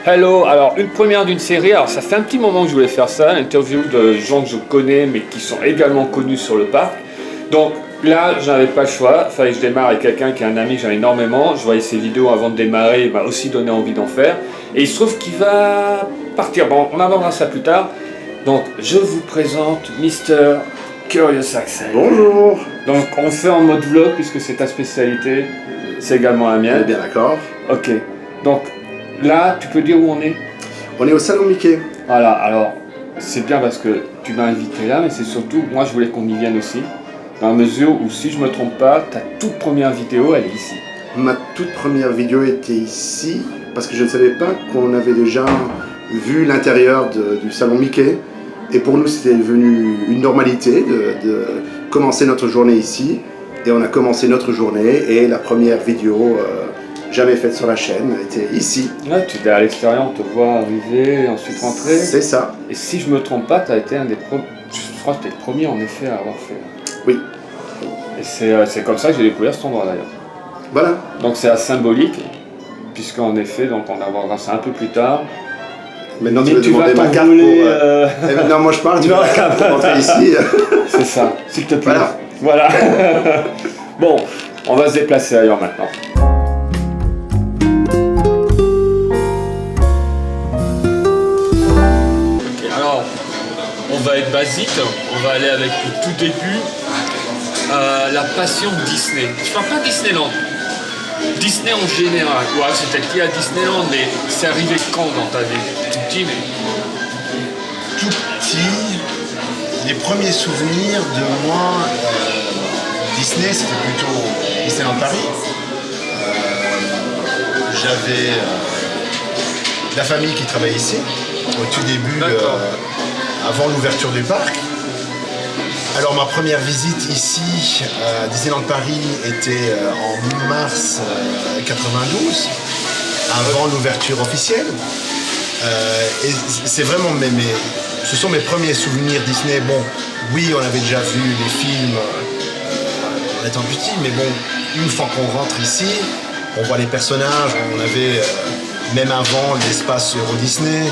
Hello, alors une première d'une série, alors ça fait un petit moment que je voulais faire ça, interview de gens que je connais mais qui sont également connus sur le parc. Donc là, j'avais pas le choix, il fallait que je démarre avec quelqu'un qui est un ami que j'aime énormément, je voyais ses vidéos avant de démarrer, il m'a aussi donné envie d'en faire. Et il se trouve qu'il va partir, bon on abordera ça plus tard. Donc je vous présente Mr. Curious Axel. Bonjour. Donc on fait en mode vlog puisque c'est ta spécialité, c'est également la On est mienne. bien d'accord. Ok, donc là tu peux dire où on est? On est au Salon Mickey. Voilà, alors c'est bien parce que tu m'as invité là, mais c'est surtout, moi je voulais qu'on y vienne aussi, dans la mesure où si je me trompe pas, ta toute première vidéo elle est ici. Ma toute première vidéo était ici parce que je ne savais pas qu'on avait déjà vu l'intérieur du Salon Mickey. Et pour nous, c'était devenu une normalité de commencer notre journée ici. Et on a commencé notre journée et la première vidéo jamais faite sur la chaîne était ici. Là tu es à l'extérieur, on te voit arriver, ensuite rentrer. C'est ça. Et si je me trompe pas, tu as été un des premiers, je crois que tu es le premier en effet à avoir fait. Oui. Et c'est comme ça que j'ai découvert cet endroit d'ailleurs. Voilà. Donc c'est assez symbolique, puisqu'en effet, donc on abordera ça un peu plus tard. Maintenant, Mais tu veux demander ma carte pour... Non, moi je parle, tu veux ma carte pour rentrer ici. C'est ça, s'il te plaît. Voilà. Bon, on va se déplacer ailleurs maintenant. Ok, alors, on va être basique, on va aller avec le tout début. La passion de Disney. Je parle pas Disneyland. Disney en général. Ouais, c'était lié à Disneyland, mais c'est arrivé quand dans ta vie? Tout petit, mais... Tout petit, les premiers souvenirs de moi, Disney, c'était plutôt Disneyland Paris. J'avais la famille qui travaillait ici, au tout début, avant l'ouverture du parc. Alors ma première visite ici à Disneyland Paris était en mars 92, avant l'ouverture officielle. Et c'est vraiment ce sont mes premiers souvenirs Disney. Bon, oui, on avait déjà vu les films en étant petit, mais bon, une fois qu'on rentre ici, on voit les personnages, on avait, même avant, l'espace Euro Disney.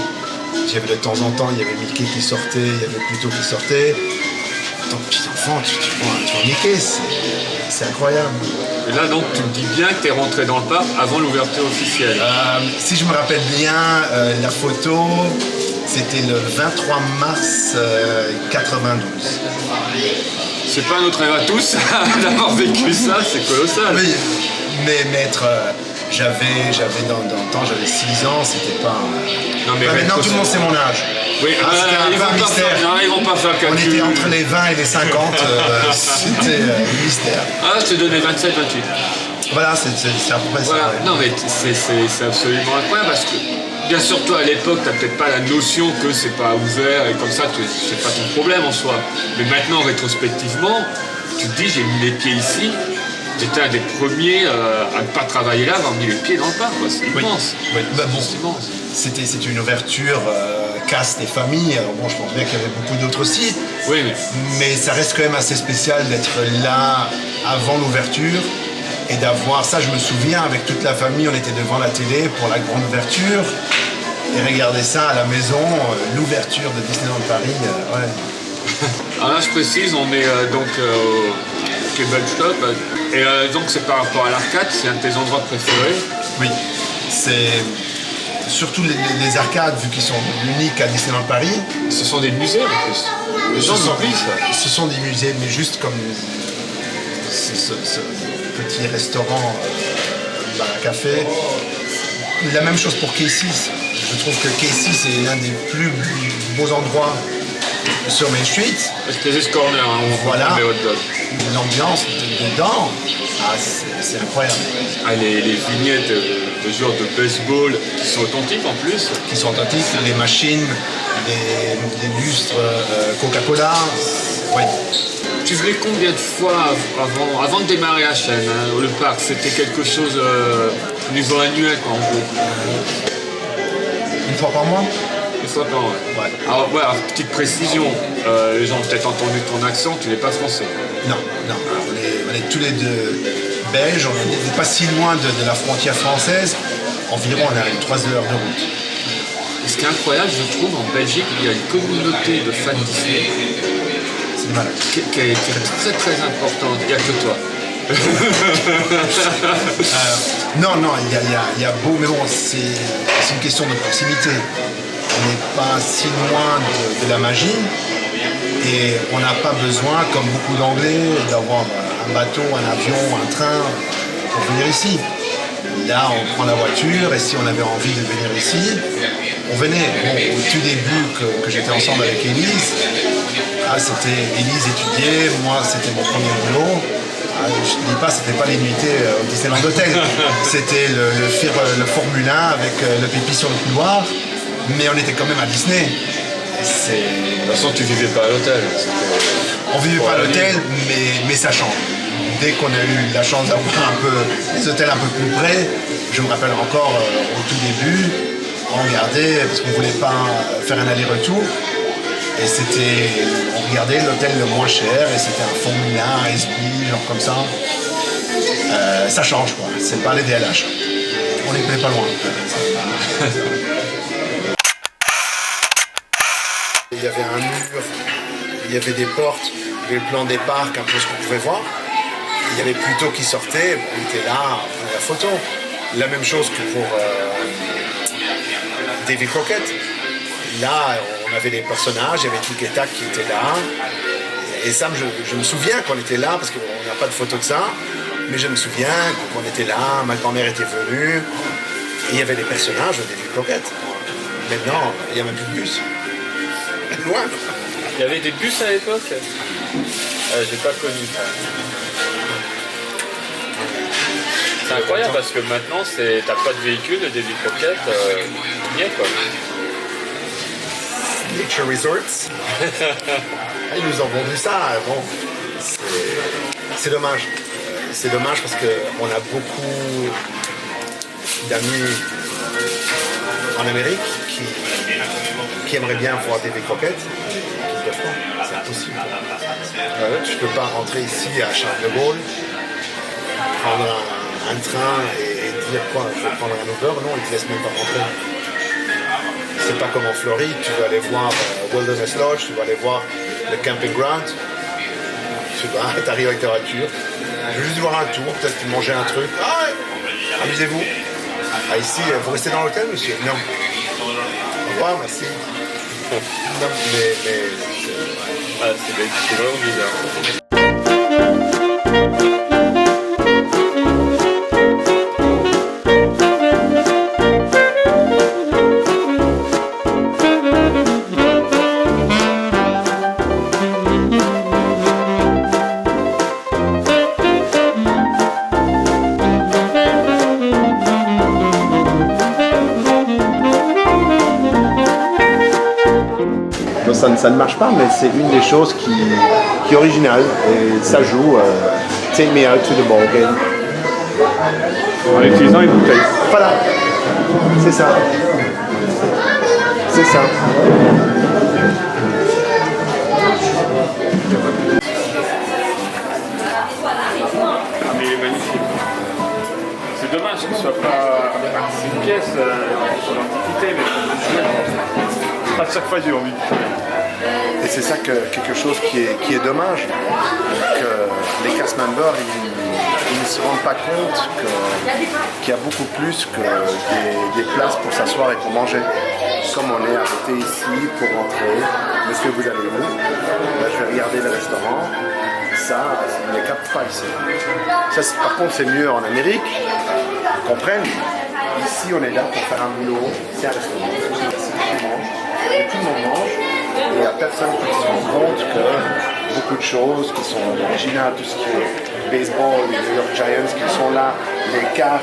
J'avais de temps en temps, il y avait Mickey qui sortait, il y avait Pluto qui sortait. En tant que petit enfant, tu vois Mickey, c'est incroyable. Et là, donc, tu me dis bien que tu es rentré dans le parc avant l'ouverture officielle. Si je me rappelle bien, la photo, c'était le 23 mars 92. C'est pas notre rêve à tous d'avoir vécu ça, c'est colossal. Oui, mais maître, j'avais dans le temps, j'avais 6 ans, c'était pas... Non, mais maintenant, tout le monde sait mon âge. Oui, c'était un peu un mystère. Ils vont pas faire calcul. On était entre les 20 et les 50, c'était un mystère. Ah, je te donnais 27, 28. Voilà, c'est à peu près Voilà. ça. Ouais. Non, mais c'est absolument incroyable parce que, bien sûr, toi à l'époque, t'as peut-être pas la notion que c'est pas ouvert et comme ça, c'est pas ton problème en soi. Mais maintenant, rétrospectivement, tu te dis, j'ai mis les pieds ici. J'étais un des premiers à ne pas travailler là, à avoir mis les pieds dans le parc. C'est immense. Oui. Bah, bon, c'est immense. C'était une ouverture caste et famille. Alors bon, je pense bien qu'il y avait beaucoup d'autres aussi. Oui, mais ça reste quand même assez spécial d'être là avant l'ouverture et d'avoir ça. Je me souviens, avec toute la famille, on était devant la télé pour la grande ouverture et regarder ça à la maison, l'ouverture de Disneyland Paris. Ouais. Alors là, je précise, on est donc au Cable Shop. Et donc, c'est par rapport à l'arcade, c'est un de tes endroits préférés? Oui, c'est surtout les arcades, vu qu'ils sont uniques à Disneyland Paris. Ce sont des musées en plus. Les gens oublient ça. Ce sont des musées, mais juste comme ce petit restaurant, bar à café. La même chose pour Casey's. Je trouve que Casey's c'est l'un des plus beaux endroits sur Main Street. Casey's Corner, hein, on voilà. Les hot dogs. L'ambiance dedans, c'est incroyable. Ah, les vignettes de joueurs de baseball qui sont authentiques en plus. Qui sont authentiques, les machines, les lustres Coca-Cola. Oui. Tu venais combien de fois avant de démarrer la chaîne, le parc? C'était quelque chose au niveau annuel, quoi, en gros. Une fois par mois? Une fois par mois. Ouais. Alors, petite précision, les gens ont peut-être entendu ton accent, tu n'es pas français. Non. On est tous les deux belges, on n'est pas si loin de la frontière française. Environ, on a 3 heures de route. ce qui est incroyable, je trouve, en Belgique, il y a une communauté de fans Disney qui est très très importante. Il n'y a que toi. Non, il y a beau, mais bon, c'est une question de proximité. On n'est pas si loin de la magie et on n'a pas besoin, comme beaucoup d'Anglais, d'avoir un bateau, un avion, un train pour venir ici. Là, on prend la voiture et si on avait envie de venir ici, on venait. Bon, au tout début que j'étais ensemble avec Élise, c'était Élise étudiait, moi c'était mon premier boulot. Je ne dis pas, c'était pas les nuitées au Disneyland Hotel, c'était le Formule 1 avec le pipi sur le couloir, mais on était quand même à Disney. De toute façon, tu vivais pas à l'hôtel. On vivait pas à l'hôtel, mais ça change. Dès qu'on a eu la chance d'avoir des hôtels un peu plus près, je me rappelle encore au tout début, on regardait, parce qu'on ne voulait pas faire un aller-retour, et on regardait l'hôtel le moins cher, et c'était un Formule 1, un SB, genre comme ça. Ça change quoi, c'est pas les DLH. On n'est pas loin. Il y avait un mur, il y avait des portes, il y avait le plan des parcs, un peu ce qu'on pouvait voir. Il y avait Pluto qui sortait, on était là, on prenait la photo. La même chose que pour Davy Crockett. Là, on avait des personnages, il y avait Tic et Tac qui était là. Et ça, je me souviens qu'on était là, parce qu'on n'a pas de photo de ça, mais je me souviens qu'on était là, ma grand-mère était venue, et il y avait des personnages de Davy Crockett. Maintenant, il n'y a même plus de bus. Loin. Il y avait des bus à l'époque. J'ai pas connu ça. C'est incroyable parce que maintenant t'as pas de véhicule, des Crockett, y est quoi. Nature Resorts. Ils nous ont vendu ça. Bon, c'est dommage. C'est dommage parce qu'on a beaucoup d'amis en Amérique qui aimeraient bien voir des croquettes. Qui ne peuvent pas. C'est impossible. Tu ne peux pas rentrer ici à Charles de Gaulle, prendre un train et dire quoi, je vais prendre un Uber. Non, ils ne te laissent même pas rentrer. C'est pas comme en Floride, tu vas aller voir Wilderness Lodge, tu vas aller voir le camping ground. Tu arrives avec ta voiture. Je veux juste voir un tour, peut-être manger un truc. Ah ouais, amusez-vous. Ah, ici, vous restez dans l'hôtel, monsieur? Non. Au revoir, merci. Non, mais... c'est vraiment bizarre. Ça ne marche pas, mais c'est une des choses qui est originale et ça joue. Take me out to the ball game. En utilisant une bouteille. Voilà, c'est ça. C'est ça. Ah mais il est magnifique. C'est dommage qu'il ne soit pas une pièce pour l'antiquité, mais à chaque fois j'ai envie. Et c'est ça quelque chose qui est dommage, que les cast members ils ne se rendent pas compte qu'il y a beaucoup plus que des places pour s'asseoir et pour manger. Comme on est arrêté ici pour rentrer, monsieur vous allez où? Là, je vais regarder le restaurant, ça on ne les capte pas ici. Ça, par contre c'est mieux en Amérique, ils comprennent. Ici on est là pour faire un boulot, c'est un restaurant, tout le monde mange. Et il n'y a personne qui se rend compte que beaucoup de choses qui sont originales, tout ce qui est baseball, les New York Giants qui sont là, les cartes,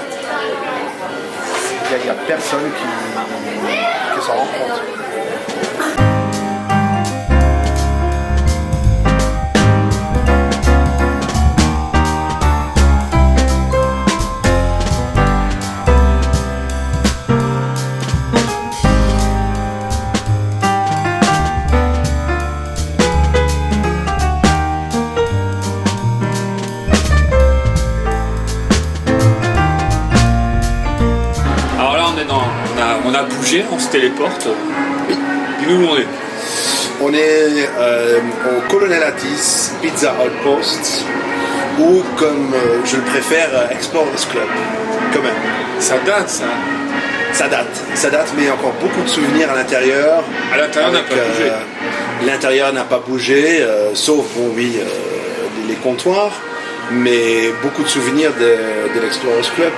il n'y a personne qui s'en rend compte. bouger, on se téléporte. Oui. Dis-nous où on est. On est au Colonel Atis Pizza Outpost, ou comme je le préfère, Explorers Club, quand même. Ça date, ça. Ça date, mais il y a encore beaucoup de souvenirs à l'intérieur. À l'intérieur, n'a pas bougé. L'intérieur n'a pas bougé, sauf, bon, oui, les comptoirs, mais beaucoup de souvenirs de l'Explorers Club.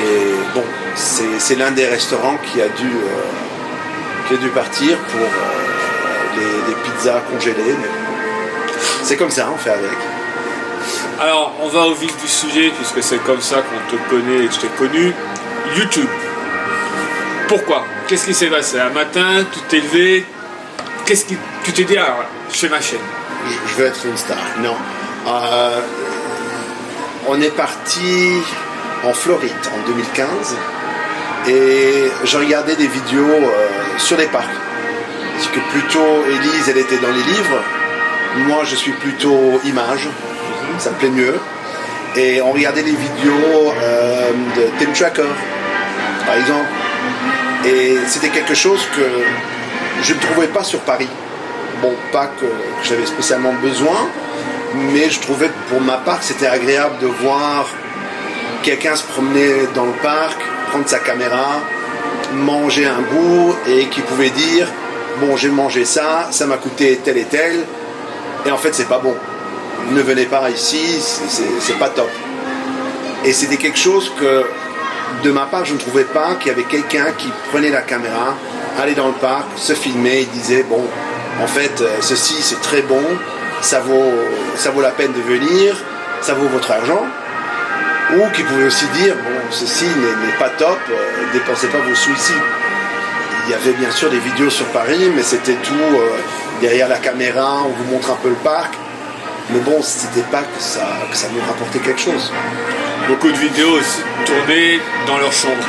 Et bon, c'est l'un des restaurants qui a dû partir pour des pizzas congelées. Mais c'est comme ça, on fait avec. Alors, on va au vif du sujet, puisque c'est comme ça qu'on te connaît et que je t'ai connu. YouTube. Pourquoi? Qu'est-ce qui s'est passé? Un matin, tu t'es levé, tu t'es dit, alors, je fais ma chaîne. Je veux être une star. Non. On est parti en Floride en 2015 et je regardais des vidéos sur les parcs. Parce que plutôt Élise, elle était dans les livres. Moi, je suis plutôt images. Ça me plaît mieux. Et on regardait les vidéos de Tim Tracker, par exemple. Et c'était quelque chose que je ne trouvais pas sur Paris. Bon, pas que j'avais spécialement besoin, mais je trouvais pour ma part que c'était agréable de voir quelqu'un se promener dans le parc, prendre sa caméra, manger un bout et qui pouvait dire « Bon, j'ai mangé ça, ça m'a coûté tel et tel, et en fait, c'est pas bon. Ne venez pas ici, c'est pas top. » Et c'était quelque chose que, de ma part, je ne trouvais pas qu'il y avait quelqu'un qui prenait la caméra, allait dans le parc, se filmait et disait « Bon, en fait, ceci, c'est très bon, ça vaut la peine de venir, ça vaut votre argent. » Ou qui pouvait aussi dire « Bon, ceci n'est pas top, dépensez pas vos sous ici. » Il y avait bien sûr des vidéos sur Paris, mais c'était tout derrière la caméra, on vous montre un peu le parc. Mais bon, c'était pas que ça nous rapportait quelque chose. Beaucoup de vidéos aussi tournées dans leur chambre.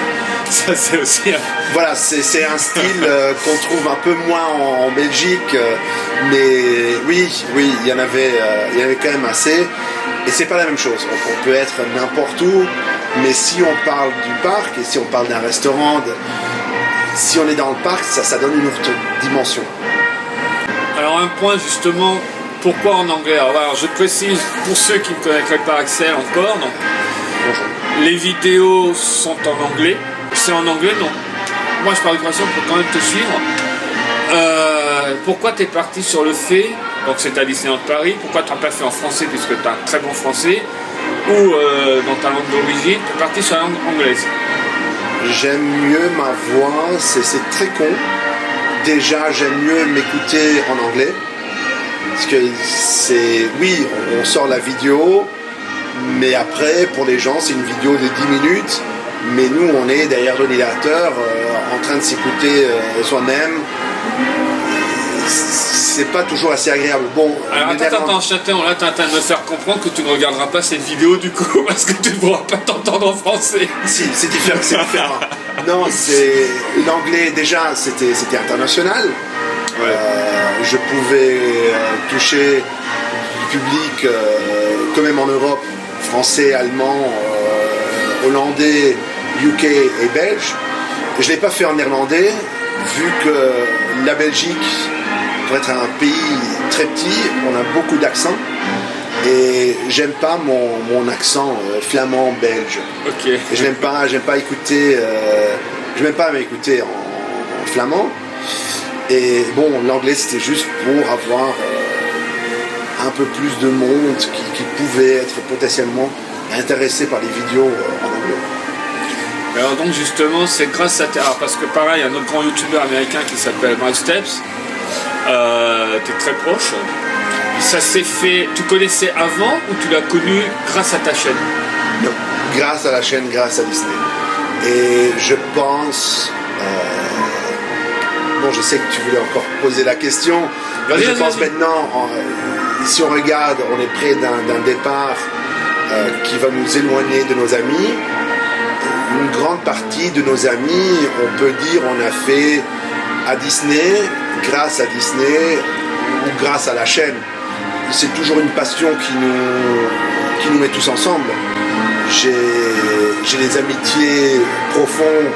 Ça, c'est aussi Voilà, c'est un style qu'on trouve un peu moins en Belgique, mais oui, il y en avait quand même assez. Et c'est pas la même chose. On peut être n'importe où, mais si on parle du parc et si on parle d'un restaurant, si on est dans le parc, ça donne une autre dimension. Alors un point justement, pourquoi en anglais? Alors je précise pour ceux qui ne connaîtraient pas Axel encore, donc, Bonjour. les vidéos sont en anglais. C'est en anglais, non. Moi je parle du principe pour quand même te suivre. Pourquoi tu es parti sur le fait, donc c'est à Disneyland Paris, pourquoi tu n'as pas fait en français puisque tu as un très bon français, ou dans ta langue d'origine, tu es parti sur la langue anglaise? J'aime mieux ma voix, c'est très con. Déjà, j'aime mieux m'écouter en anglais. Parce que oui, on sort la vidéo, mais après, pour les gens, c'est une vidéo de 10 minutes. Mais nous, on est derrière l'ordinateur, en train de s'écouter soi-même. C'est pas toujours assez agréable. Bon, alors attends, Chaton, là t'es en train de me faire comprendre que tu ne regarderas pas cette vidéo du coup, parce que tu ne pourras pas t'entendre en français. Si, c'est différent. Non, c'est l'anglais déjà, c'était international. Ouais. Je pouvais toucher du public quand même en Europe, français, allemand, hollandais, UK et belge. Je ne l'ai pas fait en néerlandais, vu que la Belgique, pour être un pays très petit, on a beaucoup d'accents. Et j'aime pas mon accent flamand belge. Ok. Et je n'aime pas écouter, je n'aime pas m'écouter en flamand. Et bon, l'anglais c'était juste pour avoir un peu plus de monde qui pouvait être potentiellement intéressé par les vidéos en anglais. Alors donc justement c'est grâce à parce que pareil, un autre grand youtubeur américain qui s'appelle Mike Steps, t'es très proche. Ça s'est fait, tu connaissais avant ou tu l'as connu grâce à ta chaîne? Non, grâce à la chaîne, grâce à Disney. Et je pense, bon, je sais que tu voulais encore poser la question, mais je pense maintenant, si on regarde, on est près d'un départ qui va nous éloigner de nos amis. Une grande partie de nos amis, on peut dire, on a fait à Disney, grâce à Disney ou grâce à la chaîne. C'est toujours une passion qui nous met tous ensemble. J'ai des amitiés profondes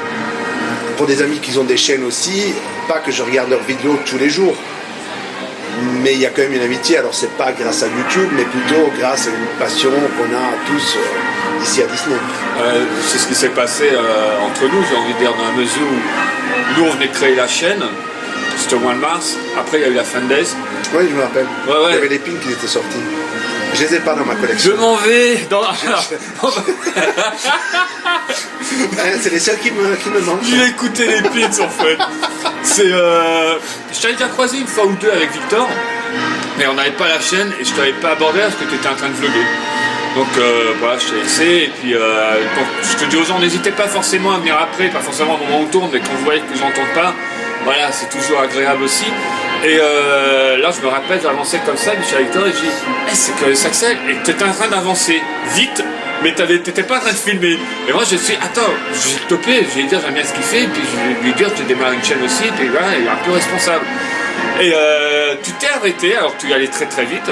pour des amis qui ont des chaînes aussi, pas que je regarde leurs vidéos tous les jours, mais il y a quand même une amitié. Alors c'est pas grâce à YouTube, mais plutôt grâce à une passion qu'on a tous ici à Disney. C'est ce qui s'est passé entre nous, j'ai envie de dire, dans la mesure où nous on venait de créer la chaîne, c'était au mois de mars, après il y a eu la Fan Days. Oui, je me rappelle. Ouais. Il y avait les pins qui étaient sortis. Je les ai pas dans ma collection. Je m'en vais dans la... C'est les seuls qui me manquent. J'ai écouté les pins en fait. C'est je t'avais déjà croisé une fois ou deux avec Victor, mais on n'avait pas la chaîne et je t'avais pas abordé parce que tu étais en train de vlogger. Donc voilà, je t'ai laissé et puis donc, je te dis aux gens, n'hésitez pas forcément à venir après, pas forcément au moment où on tourne, mais quand vous voyez que j'entends pas, voilà, c'est toujours agréable aussi. Et là, je me rappelle, j'avançais comme ça, je suis avec toi et je dis, c'est que ça accélère. Et tu étais en train d'avancer vite, mais t'étais pas en train de filmer. Et moi, je suis, attends, je vais le toper, je vais lui dire, j'aime bien ce qu'il fait, et puis je vais lui dire, je vais démarrer une chaîne aussi, et puis voilà, il est un peu responsable. Et tu t'es arrêté, alors tu y allais très très vite.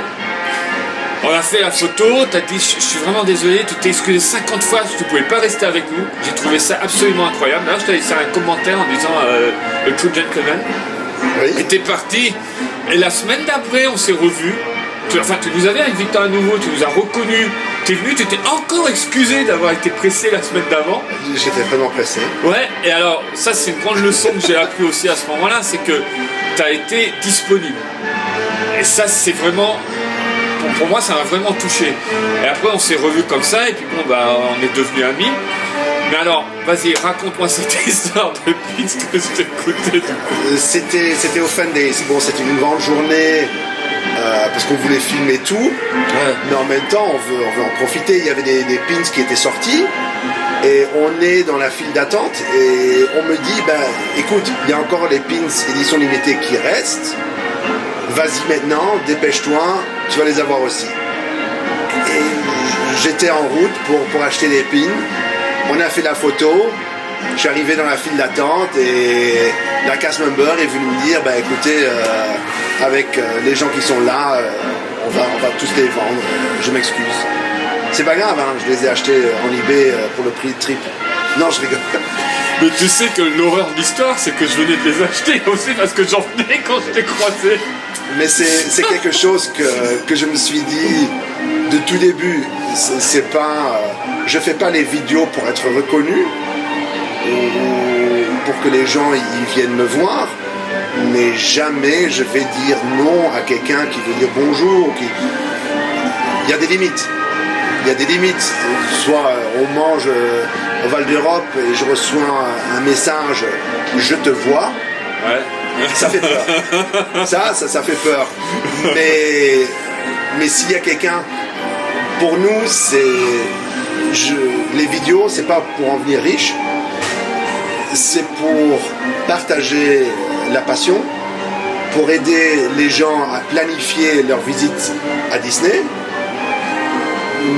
On a fait la photo, t'as dit, je suis vraiment désolé, tu t'es excusé 50 fois, tu pouvais pas rester avec nous. J'ai trouvé ça absolument incroyable. Là, je t'avais laissé un commentaire en disant, le true gentleman. Oui. Et t'es parti, et la semaine d'après on s'est revus, tu nous avais avec Victor à nouveau, tu nous as reconnus, t'es venu, tu t'es encore excusé d'avoir été pressé la semaine d'avant. J'étais vraiment pressé. Ouais, et alors ça c'est une grande leçon que j'ai appris aussi à ce moment-là, c'est que t'as été disponible. Et ça c'est vraiment, pour moi ça m'a vraiment touché. Et après on s'est revus comme ça, et puis bon bah on est devenus amis. Mais alors, vas-y, raconte-moi cette histoire de pizza que je t'écoutais du coup. C'était au Fan Days. Bon, c'était une grande journée parce qu'on voulait filmer tout, mais en même temps, on veut en profiter. Il y avait des pins qui étaient sortis et on est dans la file d'attente et on me dit, écoute, il y a encore les pins édition limitée qui restent. Vas-y maintenant, dépêche-toi, tu vas les avoir aussi. Et j'étais en route pour acheter des pins. On a fait la photo, je suis arrivé dans la file d'attente et la cast member est venue me dire, écoutez, avec les gens qui sont là, on va tous les vendre, je m'excuse. C'est pas grave, hein, je les ai achetés en eBay pour le prix triple. Non, je rigole. Mais tu sais que l'horreur de l'histoire, c'est que je venais de les acheter aussi parce que j'en venais quand je t'ai croisé. Mais c'est quelque chose que je me suis dit de tout début. C'est pas, je fais pas les vidéos pour être reconnu ou pour que les gens ils viennent me voir, mais jamais je vais dire non à quelqu'un qui veut dire bonjour. Il y a des limites. Il y a des limites. Soit on mange au Val d'Europe et je reçois un message, je te vois. Ouais. Ça fait peur. Ça fait peur. Mais s'il y a quelqu'un, pour nous, les vidéos, c'est pas pour en venir riche, c'est pour partager la passion, pour aider les gens à planifier leur visite à Disney.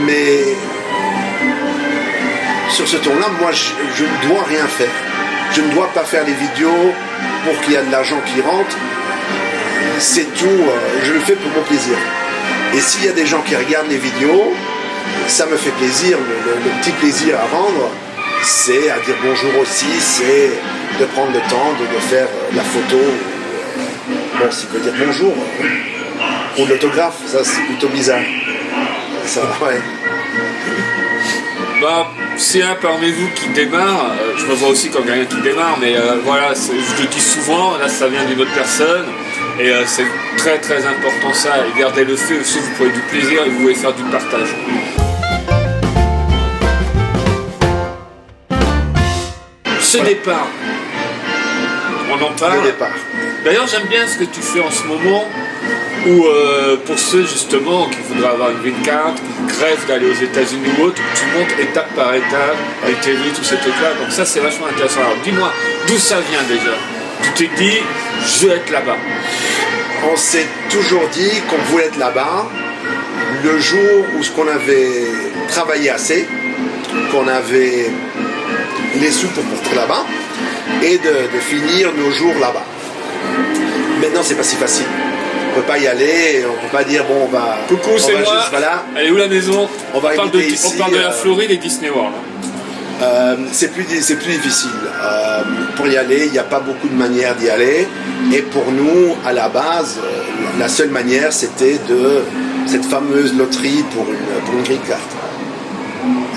Mais sur ce ton-là, moi, je ne dois rien faire. Je ne dois pas faire les vidéos pour qu'il y ait de l'argent qui rentre. C'est tout, je le fais pour mon plaisir. Et s'il y a des gens qui regardent les vidéos, ça me fait plaisir. Le petit plaisir à rendre, c'est à dire bonjour aussi, c'est de prendre le temps de faire la photo. Bon, s'il peut dire bonjour, ou l'autographe, ça c'est plutôt bizarre. Ça, ouais. S'il y a un parmi vous qui démarre, je me vois aussi comme quelqu'un qui démarre, mais voilà, je le dis souvent, là ça vient d'une autre personne, et c'est très très important ça, et gardez le fait aussi, vous pouvez du plaisir et vous pouvez faire du partage. Ce départ, on en parle. Le départ. D'ailleurs j'aime bien ce que tu fais en ce moment, où pour ceux justement qui voudraient avoir une green card, qui rêvent d'aller aux États-Unis ou autre, tu montes étape par étape, les TV, tous ces trucs-là, donc ça c'est vachement intéressant. Alors dis-moi, d'où ça vient déjà? Tu t'es dit, je vais être là-bas. On s'est toujours dit qu'on voulait être là-bas le jour où ce qu'on avait travaillé assez, qu'on avait les sous pour partir là-bas et de finir nos jours là-bas. Maintenant c'est pas si facile. On peut pas y aller, on peut pas dire bon on va. Coucou, c'est moi. Juste, voilà. Elle est où la maison? On va parle ici, de la Floride et Disney World. C'est plus difficile. Pour y aller, il n'y a pas beaucoup de manières d'y aller. Et pour nous, à la base, la seule manière, c'était de cette fameuse loterie pour une green card.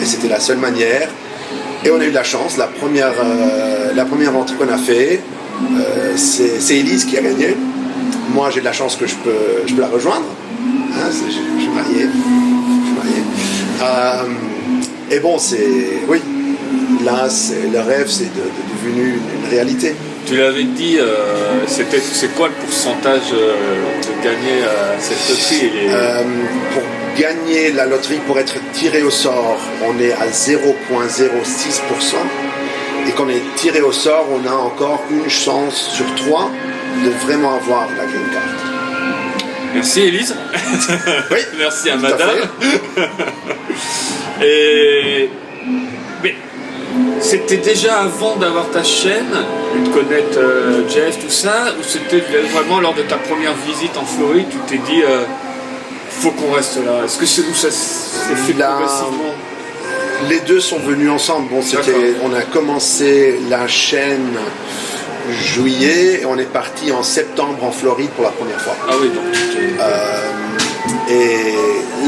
Et c'était la seule manière. Et on a eu de la chance. La première entrée qu'on a fait, c'est Elise qui a gagné. Moi, j'ai de la chance que je peux la rejoindre. Hein, je suis marié. Et bon, oui. Là, le rêve, c'est devenu une réalité. Tu l'avais dit, c'est quoi le pourcentage de gagner cette loterie Pour gagner la loterie, pour être tiré au sort, on est à 0,06%. Et quand on est tiré au sort, on a encore une chance sur 3 de vraiment avoir la green card. Merci Élise. Oui. Merci à madame. Mais c'était déjà avant d'avoir ta chaîne, et de connaître Jeff, tout ça, ou c'était vraiment lors de ta première visite en Floride, tu t'es dit faut qu'on reste là. Est-ce que c'est où ça s'est fait progressivement? Les deux sont venus ensemble. Bon, on a commencé la chaîne juillet et on est parti en septembre en Floride pour la première fois. Ah oui, donc. Et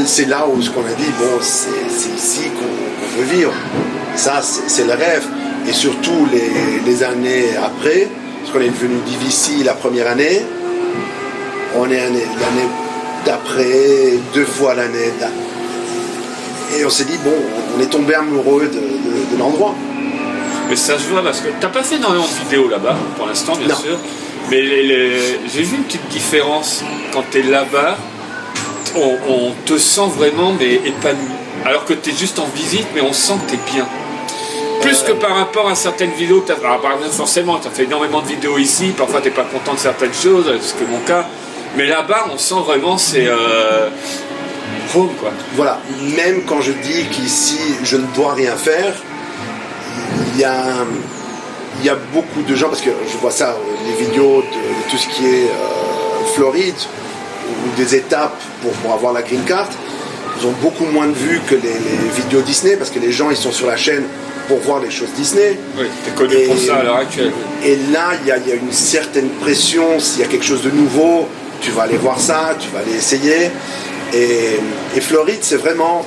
c'est là où ce qu'on a dit, bon, c'est ici qu'on veut vivre. Ça, c'est le rêve. Et surtout les années après, parce qu'on est devenu DVC la première année, on est l'année d'après, 2 fois l'année d'après. Et on s'est dit, bon, on est tombé amoureux de l'endroit. Mais ça se voit parce que t'as pas fait énormément de vidéos là-bas, pour l'instant, bien sûr. Mais j'ai vu une petite différence. Quand t'es là-bas, on te sent vraiment épanoui. Alors que t'es juste en visite, mais on sent que t'es bien. Plus que par rapport à certaines vidéos que t'as. Par exemple, forcément, t'as fait énormément de vidéos ici, parfois t'es pas content de certaines choses, c'est mon cas. Mais là-bas, on sent vraiment c'est home, quoi. Voilà, même quand je dis qu'ici je ne dois rien faire, il y a beaucoup de gens, parce que je vois ça, les vidéos de tout ce qui est Floride, ou des étapes pour avoir la green card, ils ont beaucoup moins de vues que les vidéos Disney, parce que les gens ils sont sur la chaîne pour voir les choses Disney. Oui, t'es connu pour ça à l'heure actuelle. Et là, il y a une certaine pression, s'il y a quelque chose de nouveau, tu vas aller voir ça, tu vas aller essayer. Et Floride, c'est vraiment,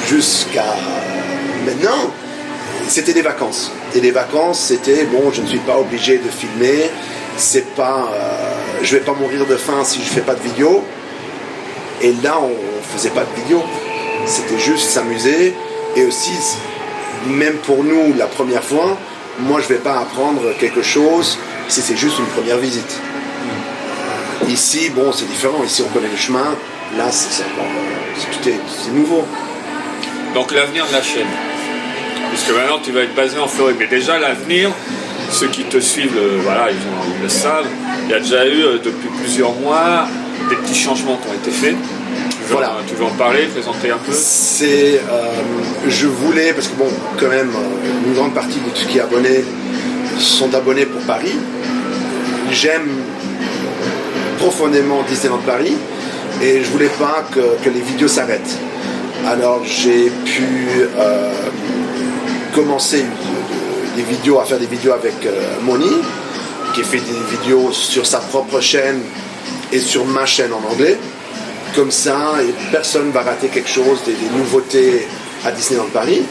jusqu'à maintenant, c'était des vacances. Et les vacances, c'était, bon, je ne suis pas obligé de filmer, c'est pas, je vais pas mourir de faim si je fais pas de vidéo. Et là, on faisait pas de vidéo. C'était juste s'amuser. Et aussi, même pour nous, la première fois, moi, je vais pas apprendre quelque chose si c'est juste une première visite. Ici, bon, c'est différent. Ici, on connaît le chemin. Là, c'est nouveau. Donc, l'avenir de la chaîne. Puisque maintenant, tu vas être basé en Floride. Mais déjà, l'avenir, ceux qui te suivent, voilà, ils le savent. Il y a déjà eu, depuis plusieurs mois, des petits changements qui ont été faits. Tu veux en parler, présenter un peu? Je voulais, parce que bon, quand même, une grande partie de ceux qui sont abonnés sont abonnés pour Paris. J'aime profondément Disneyland Paris et je voulais pas que les vidéos s'arrêtent. Alors j'ai pu commencer à faire des vidéos avec Moni, qui fait des vidéos sur sa propre chaîne et sur ma chaîne en anglais. Comme ça, personne ne va rater quelque chose, des nouveautés à Disneyland Paris.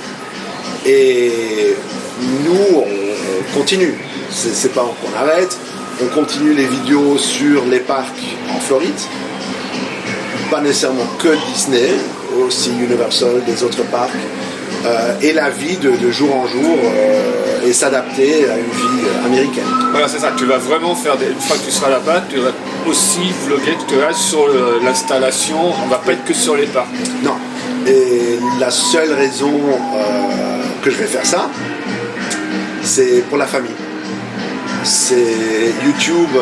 Et nous, on continue. C'est pas qu'on arrête. On continue les vidéos sur les parcs en Floride. Pas nécessairement que Disney, aussi Universal, des autres parcs. Et la vie de jour en jour et s'adapter à une vie américaine. Voilà, c'est ça. Tu vas vraiment faire une fois que tu seras là-bas, tu vas aussi vlogger, tu restes sur l'installation. On va pas être que sur les parcs. Non. Et la seule raison que je vais faire ça, c'est pour la famille. C'est YouTube.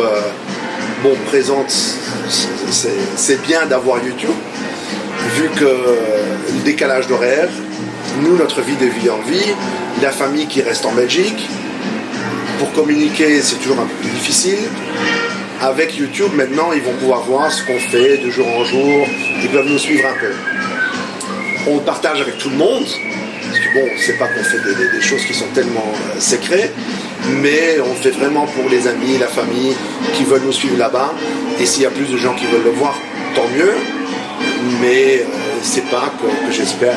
Bon, présente. C'est bien d'avoir YouTube, vu que le décalage d'horaire. Nous, notre vie de vie en vie, la famille qui reste en Belgique, pour communiquer, c'est toujours un peu plus difficile. Avec YouTube, maintenant, ils vont pouvoir voir ce qu'on fait de jour en jour, ils peuvent nous suivre un peu. On partage avec tout le monde, Parce que bon, c'est pas qu'on fait des choses qui sont tellement secrètes, mais on fait vraiment pour les amis, la famille qui veulent nous suivre là-bas. Et s'il y a plus de gens qui veulent le voir, tant mieux. Mais c'est pas que j'espère.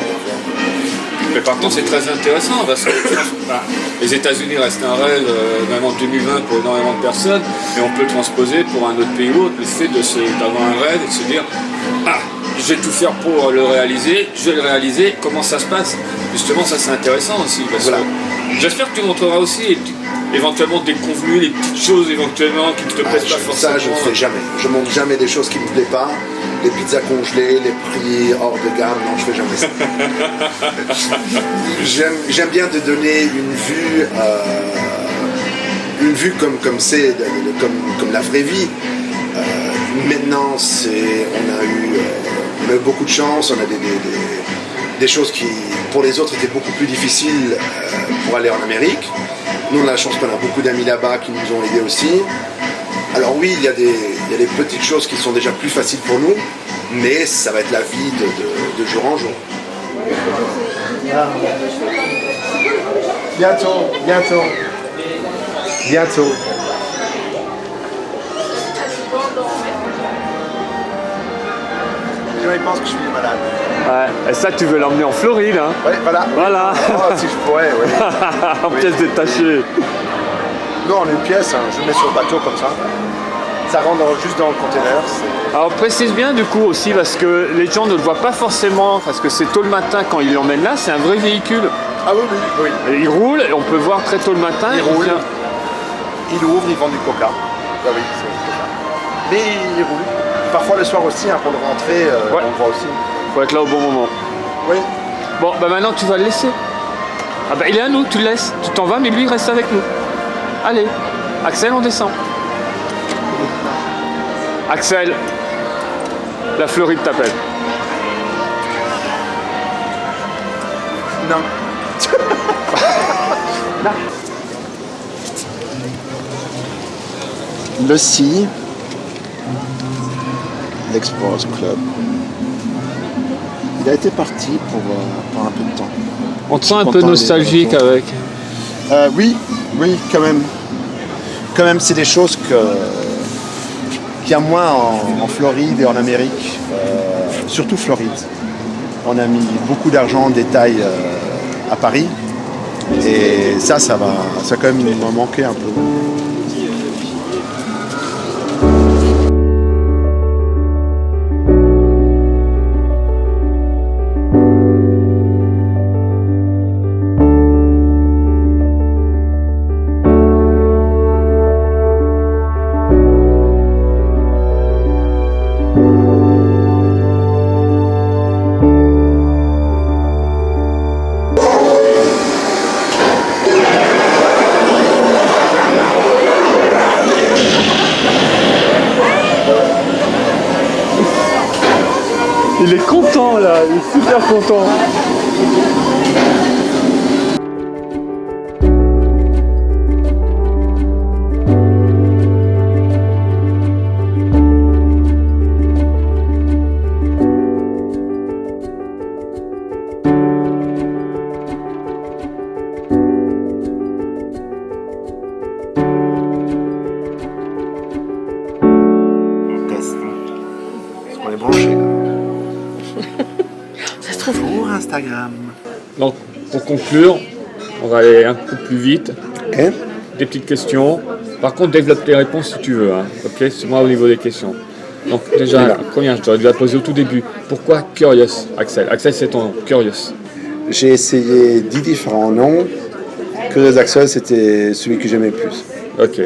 Mais par contre, c'est très intéressant parce que les États-Unis restent un rêve, même en 2020 pour énormément de personnes, et on peut le transposer pour un autre pays ou autre. Le fait d'avoir un rêve et de se dire ah, je vais tout faire pour le réaliser, je vais le réaliser, comment ça se passe? Justement, ça c'est intéressant aussi. Parce que j'espère que tu montreras aussi éventuellement des convenus, des petites choses éventuellement qui ne te plaisent pas forcément. Ça, je ne fais jamais. Je montre jamais des choses qui ne me plaisent pas. Les pizzas congelées, les prix hors de gamme, non, je fais jamais ça. J'aime bien te donner une vue comme c'est, comme la vraie vie. Maintenant, on a eu beaucoup de chance, on a des choses qui, pour les autres, étaient beaucoup plus difficiles pour aller en Amérique. Nous, on a la chance qu'on a beaucoup d'amis là-bas qui nous ont aidés aussi. Alors oui, il y a des petites choses qui sont déjà plus faciles pour nous, mais ça va être la vie de jour en jour. Bientôt. Je pense que je suis malade. Ouais, et ça, tu veux l'emmener en Floride, hein? Ouais, voilà. Oh, si je pourrais, oui. En pièces détachées. Non, en une pièce, hein, je le mets sur le bateau comme ça. Ça rentre juste dans le container. Alors précise bien du coup aussi parce que les gens ne le voient pas forcément parce que c'est tôt le matin quand ils l'emmènent là, c'est un vrai véhicule. Ah oui. Et il roule et on peut voir très tôt le matin. Il roule. Il ouvre, il vend du coca. Ah oui, c'est du coca. Mais il roule. Parfois le soir aussi, hein, pour le rentrer, on le voit aussi. Faut être là au bon moment. Oui. Bon, bah maintenant tu vas le laisser. Ah bah il est à nous, tu le laisses. Tu t'en vas mais lui il reste avec nous. Allez, Axel, on descend. Axel, la Floride t'appelle. Non. Non. Le C, l'Explorers Club. Il a été parti pour un peu de temps. On te sent un peu nostalgique avec. Oui, quand même. Quand même, c'est des choses qu'il y a moins en Floride et en Amérique, surtout Floride. On a mis beaucoup d'argent en détail à Paris et ça va quand même m'en manquer un peu. Il est content là, il est super content. On est branché. Ça se trouve pour Instagram. Donc, pour conclure, on va aller un peu plus vite. Okay. Des petites questions. Par contre, développe tes réponses si tu veux. Hein. Ok, c'est moi au niveau des questions. Donc, déjà, la première, je t'aurais dû la poser au tout début. Pourquoi Curious, Axel? Axel, c'est ton nom, Curious. J'ai essayé 10 différents noms. Curious Axel, c'était celui que j'aimais le plus. Ok.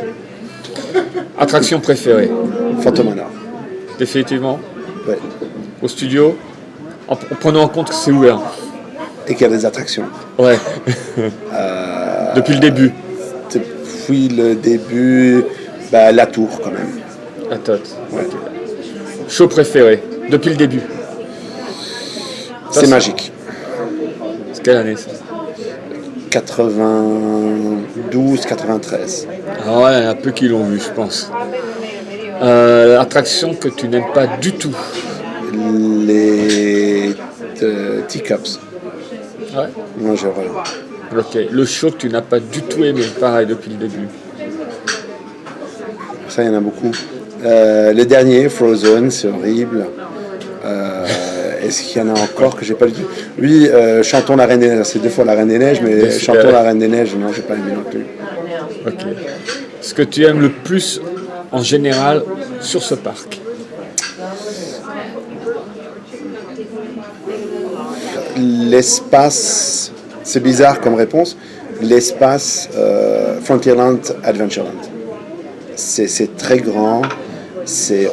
Attraction préférée? Phantom Manor. Définitivement? Ouais. Au studio? En prenant en compte que c'est ouvert. Et qu'il y a des attractions. Ouais. Depuis le début. Depuis le début, la tour quand même. Attends. Ouais. Okay. Show préféré? Depuis le début. C'est magique. C'est quelle année ça? 92, 93. Ah ouais, il y en a peu qui l'ont vu, je pense. Attraction que tu n'aimes pas du tout? Les teacups. Ouais. Non, j'ai horreur. Ok. Le show que tu n'as pas du tout aimé, pareil, depuis le début. Ça, il y en a beaucoup. Le dernier, Frozen, c'est horrible. Est-ce qu'il y en a encore que j'ai pas lu? Oui, Chantons la Reine des Neiges, c'est 2 fois la Reine des Neiges, mais Chantons la Reine des Neiges, non, j'ai pas aimé non plus. Ok. Ce que tu aimes le plus en général sur ce parc? L'espace, c'est bizarre comme réponse, l'espace Frontierland Adventureland. C'est très grand,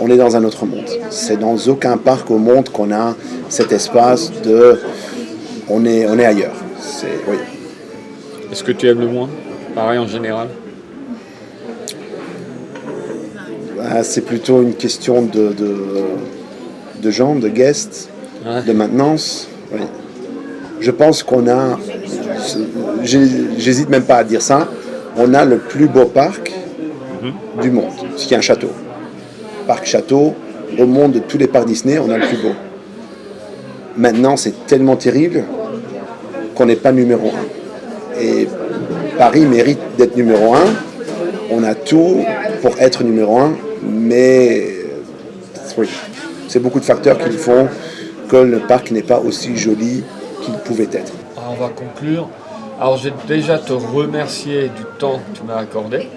on est dans un autre monde. C'est dans aucun parc au monde qu'on a cet espace de... On est ailleurs. Oui. Est-ce que tu aimes le moins? Pareil en général? C'est plutôt une question de gens, de guests, Ouais. de maintenance. Oui. Je pense qu'on a, j'hésite même pas à dire ça, on a le plus beau parc du monde, ce qui est un château. Parc-château, au monde de tous les parcs Disney, on a le plus beau. Maintenant, c'est tellement terrible qu'on n'est pas numéro 1. Et Paris mérite d'être numéro 1. On a tout pour être numéro 1, mais oui, c'est beaucoup de facteurs qui font que le parc n'est pas aussi joli qu'il pouvait être. Alors, on va conclure. Alors, je vais déjà te remercier du temps que tu m'as accordé.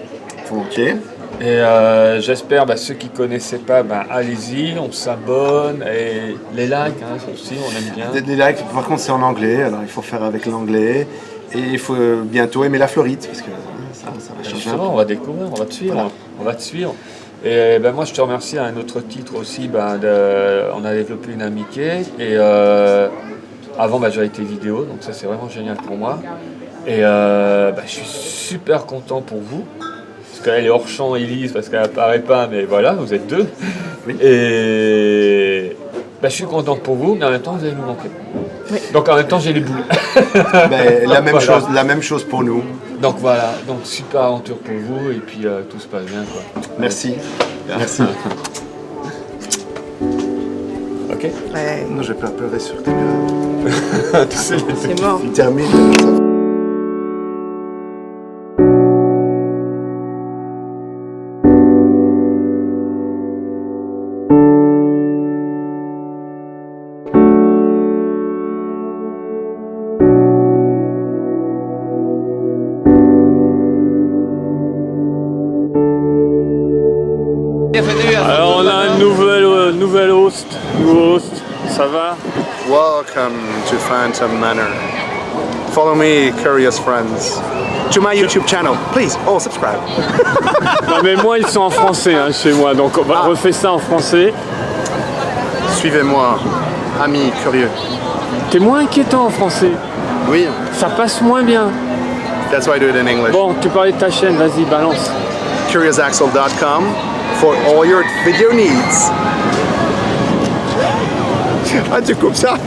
Volontiers. Et j'espère, ceux qui ne connaissaient pas, allez-y, on s'abonne. Et les likes, aussi, on aime bien. Les likes, par contre, c'est en anglais, alors il faut faire avec l'anglais. Et il faut bientôt aimer la Floride, parce que ça va changer. Justement, on va découvrir, on va te suivre. Voilà. On va te suivre. Et moi, je te remercie à un autre titre aussi. On a développé une amitié. Et avant, j'avais été vidéo, donc ça, c'est vraiment génial pour moi. Et je suis super content pour vous. Parce qu'elle est hors champ, Elise, parce qu'elle apparaît pas, mais voilà, vous êtes 2. Oui. Et je suis content pour vous, mais en même temps, vous allez nous manquer. Oui. Donc en même temps, j'ai les boules. La même chose pour nous. Donc voilà, donc super aventure pour vous, et puis tout se passe bien, quoi. Merci. Merci. Ok. Ouais. Non, je vais pas pleurer sur caméra. C'est mort. Il termine. Alors on a un nouveau host, ça va? Welcome to Phantom Manor. Follow me, curious friends. To my YouTube channel, please, all subscribe. Non mais moi ils sont en français chez moi, donc on va refaire ça en français. Suivez-moi, amis curieux. T'es moins inquiétant en français, Oui, ça passe moins bien. that's why I do it in English. Bon, tu parlais de ta chaîne, vas-y balance. CuriousAxel.com for all your video needs. Ah, tu coupes ça?